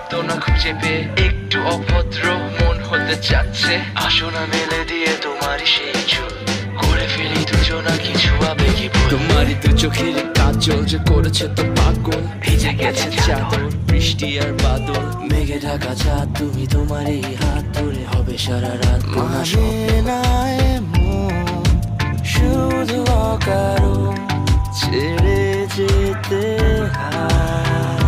সান্ত্বনা খুঁজে পেয়ে একটু অভদ্র মন হতে চাচ্ছে। আসো না মেলে দিয়ে তোমারই সেই চুল, করে ফেলি দুজনা কিছু আবেগী ভুল। তোমারই দু চোখের কাজল যে করেছে তো পাগল, ভিজে গেছে চাদর বৃষ্টি আর বাদল, মেঘে ঢাকা চাঁদ তুমি তোমারই হাত ধরে হবে সারা রাত। মানে না এমন শুধু অকারণ ছেড়ে যেতে হয়।